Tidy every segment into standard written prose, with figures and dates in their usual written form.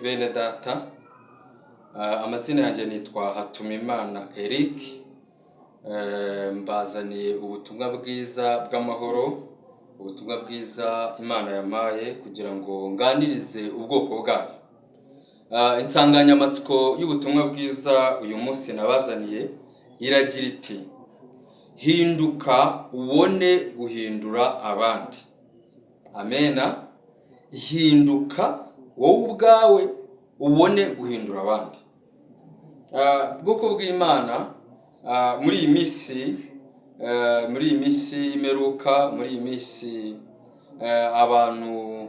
bene data. Amazina yanjye nitwa Hatumimana Eric. Mbazaniye ubutumwa bwiza bw'amahoro, ubutumwa bwiza Imana yampaye kugira ngo nganirize ubwoko bwayo. Insanganyamatsiko y'ubutumwa bwiza uyu munsi nabazaniye iragira iti: hinduka ubone guhindura abandi. Amena. Hinduka wowe ubwawe ubone guhindura abandi. Bwoko bw'Imana, muri iyi minsi imeruka, muri iyi minsi abantu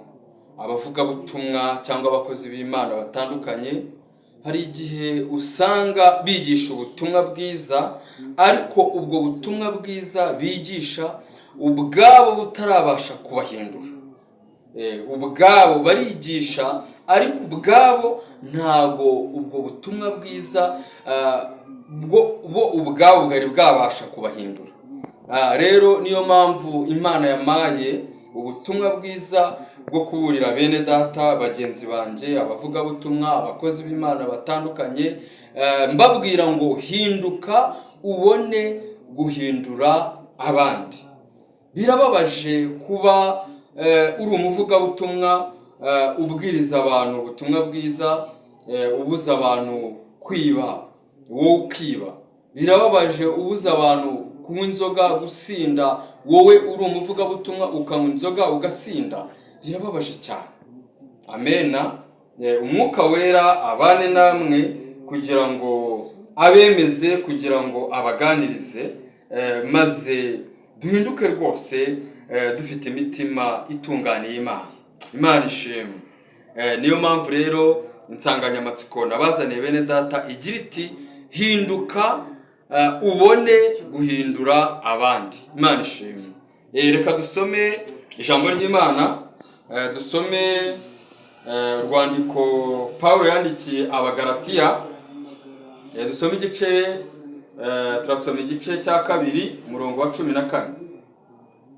abavugabutumwa cyangwa abakozi b'Imana batandukanye, hari igihe usanga bigisha ubutumwa bwiza, ariko ubwo butumwa bwiza bigisha ubwabo butarabasha kubahindura. Ubwabo barigisha, ariko ubwabo ntago ubwo butumwa bwiza bo ubwabo bwari bwabasha kubahindura. Rero niyo mpamvu Imana yampaye ubutumwa bwiza bwo kuburira bene data, bagenzi banjye, abavugabutumwa, abakozi b'Imana batandukanye, mbabwira ngo hinduka ubone guhindura abandi. Birababaje kuba uri umuvugabutumwa, ubwiriza abantu ubutumwa bwiza, ubuza abantu kwiba, wowe ukiba. Birababaje ubuza abantu kunywa inzoga, gusinda, wowe uri umuvugabutumwa ukanywa inzoga ugasinda. Birababaje cyane. Amena. Umwuka wera abane namwe kugira ngo abemeze, kugira ngo abaganirize, maze duhinduke rwose dufite imitima itunganiye Imana. Imana ishimwe. Niyo mpamvu rero insanganyamatsiko nabazaniye bene data igira iti: hinduka ubone guhindura abandi. Imana ishimwe. Reka dusome ijambo ry'Imana, dusome urwandiko Pawulo yandikiye Abagalatiya. Dusome turasoma igice cya 2 umurongo wa 14.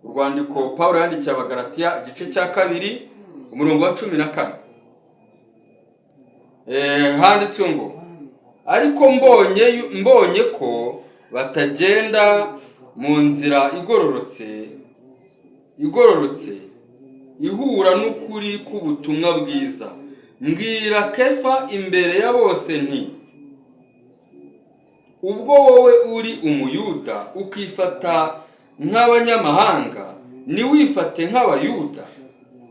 Urwandiko Pawulo yandikiye Abagalatiya igice cya 2 umurongo wa 14. Handitswe ngo: ariko mbonye ko batagenda mu nzira igororotse ihura n'ukuri k'ubutumwa bwiza, mbwira Kefa imbere ya bose nti: ubwo wowe uri umuyuda ukifata nk'abanyamahanga, niwifate nk'abayuda.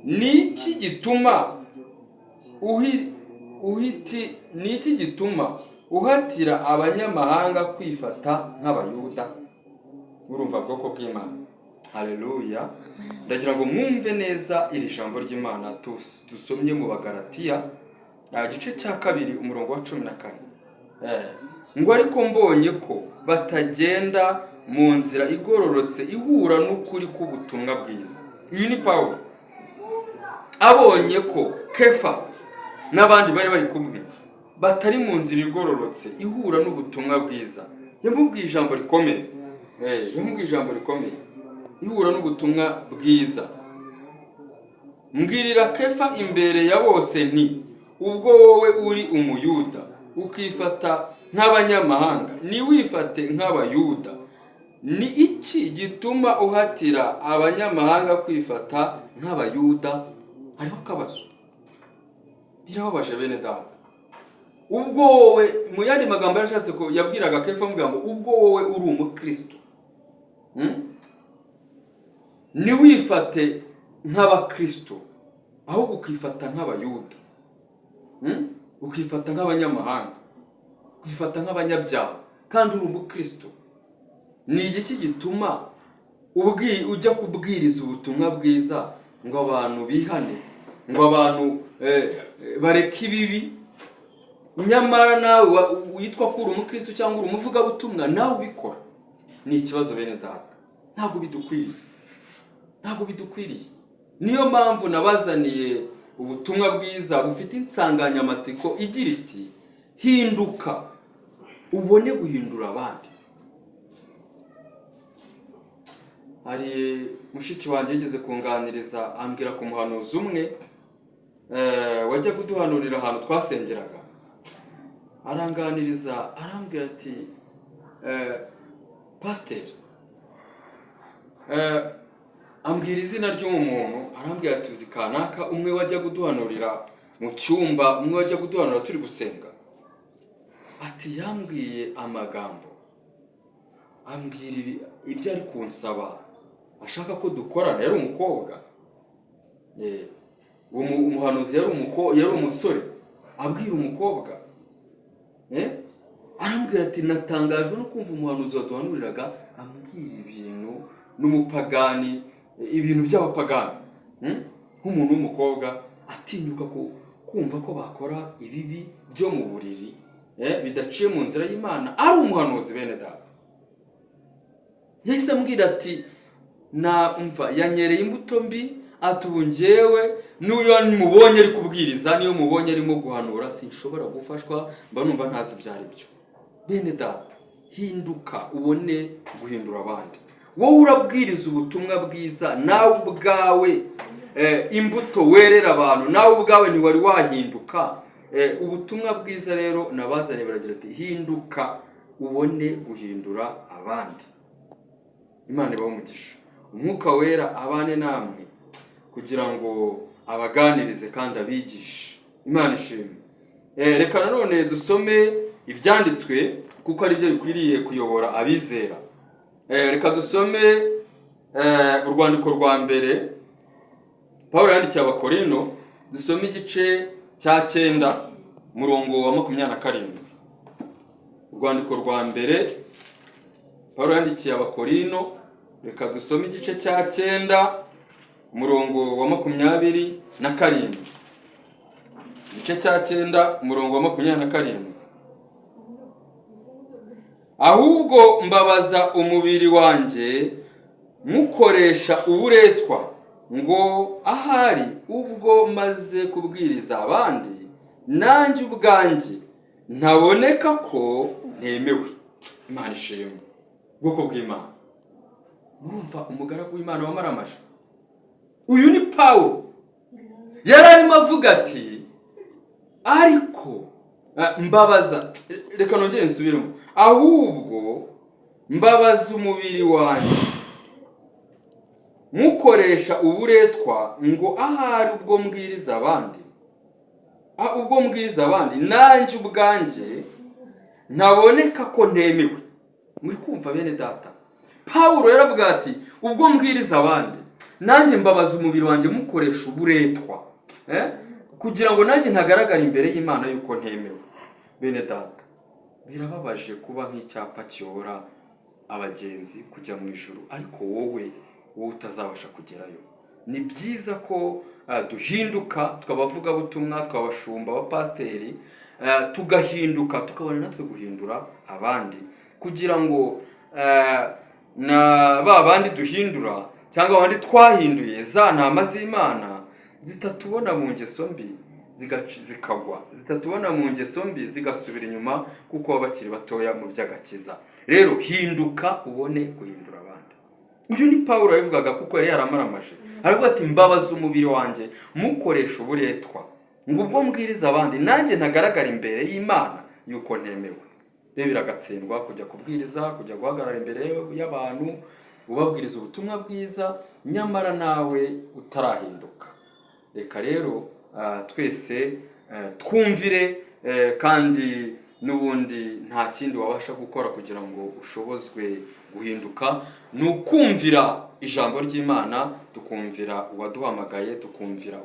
Niki gituma uhatira abanyamahanga kwifata nk'abayuda? Urumva bwoko bw'Imana. Haleluya. Ndagira ngo mwumve neza iri jambo ry'Imana dusomye mu Bagalatiya igice cya 2 umurongo wa 14. Ngo ariko mbonye ko batagenda mu nzira igororotse ihura n'ukuri k'ubutumwa bwiza. Iyi ni Pawulo abonye ko Kefa n'abandi bari kumwe batari mu nzira igororotse ihura n'ubutumwa bwiza. Yamubwiye ijambo rikomeye. Ihura n'ubutumwa bwiza. Mbwirira Kefa imbere ya bose nti: ubwo wowe uri umuyuda ukifata nk'abanyamahanga, niwifate nk'abayuda. Ni iki gituma uhatira abanyamahanga kwifata nk'abayuda? Hariho akabazo. Birababaje bene data. Ubwo wowe, mu yandi magambo yarashatse ko yabwiraga Kefa amubwira ngo ubwo wowe uri umukristo, niwifate nk'abakristo, ahubwo ukifata nk'abayuda, ukifata nk'abanyamahanga, ukifata nk'abanyabyaha, kandi uri umukristo. Ni iki gituma ujya kubwiriza ubutumwa bwiza ngo abantu bihane, ngo abantu bareke ibibi, nyamara nawe witwa ko uri umukristo cyangwa uri umuvugabutumwa nawe ubikora? Ni ikibazo bene data. Ntabwo bidukwiriye. Niyo mpamvu nabazaniye ubutumwa bwiza bufite insanganyamatsiko igira iti: hinduka ubone guhindura abandi. Hari mushiki wanjye yigeze kunganiriza ambwira ku muhanuzi umwe wajya kuduhanurira ahantu twasengeraga, aranganiriza arambwira ati pasiteri, ambwira izina ry'umuntu, arambwira ati uzi kanaka umwe wajya kuduhanurira mu cyumba, umwe wajya kuduhanurira turi gusenga. Ati yambwiye amagambo, ambwira ibyo ari kunsaba ashaka ko dukorana. Yari umukobwa, umuhanuzi yari umusore abwira umukobwa, arambwira ati natangajwe no kumva umuhanuzi waduhanuriraga ambwira ibintu n'umupagani, ibintu by'abapagani, nk'umuntu w'umukobwa atinyuka kumva ko bakora ibibi byo mu buriri bidaciye mu nzira y'Imana, ari umuhanuzi bene data. Yahise ambwira ati umva yanyereye imbuto mbi, ati ubu njyewe n'uyo mubonye ari kubwiriza, niyo mubonye arimo guhanura sinshobora gufashwa, mba numva ntazi ibyo ari byo. Bene data, hinduka ubone guhindura abandi. Wowe urabwiriza ubutumwa bwiza, nawe ubwawe imbuto werera abantu, nawe ubwawe ntiwari wahinduka. Ubutumwa bwiza rero nabazanye baragira ati hinduka ubone guhindura abandi. Imana ibahe umugisha, umwuka wera abane namwe kugira ngo abaganirize kandi abigishe. Imana ishimwe. Reka nanone dusome ibyanditswe kuko ari byo bikwiriye kuyobora abizera. Reka dusome urwandiko rwa mbere Pawulo yandikiye Abakorino, dusome igice cya 9 murongo wa 27. Urwandiko rwa mbere Pawulo yandikiye Abakorino, reka dusome igice cya 9 umurongo wa 27. Igice cya 9 umurongo wa 27. Ahubwo mbabaza umubiri wanjye mukoresha uburetwa, ngo ahari ubwo maze kubwiriza abandi nanjye ubwanjye ntaboneka ko ntemewe. Imana ishimwe. Bwoko bw'Imana, murumva umugaragu w'Imana wamaramaje. Uyu ni Pawulo yari arimo avuga ati ariko mbabaza, reka nongere nsubiremo, ahubwo mbabaza umubiri wanjye mukoresha uburetwa, ngo ahari ubwo mbwiriza abandi nanjye ubwanjye ntaboneka ko ntemewe. Muri kumva bene data, Pawulo yaravuga ati ubwo mbwiriza abandi nanjye mbabaza umubiri wanjye mukoresha uburetwa, kugira ngo nanjye ntagaragara imbere y'Imana yuko ntemewe. Bene data, birababaje kuba nk'icyapa kiyobora abagenzi kujya mu ijuru, ariko wowe utazabasha kugerayo. Ni byiza ko duhinduka, tukabavuga butumwa, twabashumba abapasiteri, tugahinduka tukabona natwe guhindura abandi, kugira ngo na ba bandi duhindura cyangwa abandi twahinduye za ntama z'Imana zitatubona mu ngeso mbi zikagwa, zitatubona mu ngeso mbi zigasubira inyuma, kuko baba bakiri batoya mu by'agakiza. Rero hinduka ubone guhindura abandi. Uyu ni Pawulo yavugaga kuko yari yaramaramaje, aravuga ati mbabaza umubiri wanjye mukoresha uburetwa, ngo ubwo mbwiriza abandi nanjye ntagaragara imbere y'Imana yuko ntemewe. Rero biragatsindwa kujya kubwiriza, kujya guhagarara imbere y'abantu ubabwiriza ubutumwa bwiza, nyamara nawe utarahinduka. Reka rero twese twumvire, kandi n'ubundi nta kindi wabasha gukora kugira ngo ushobozwe guhinduka, ni ukumvira ijambo ry'Imana, tukumvira uwaduhamagaye, tukumvira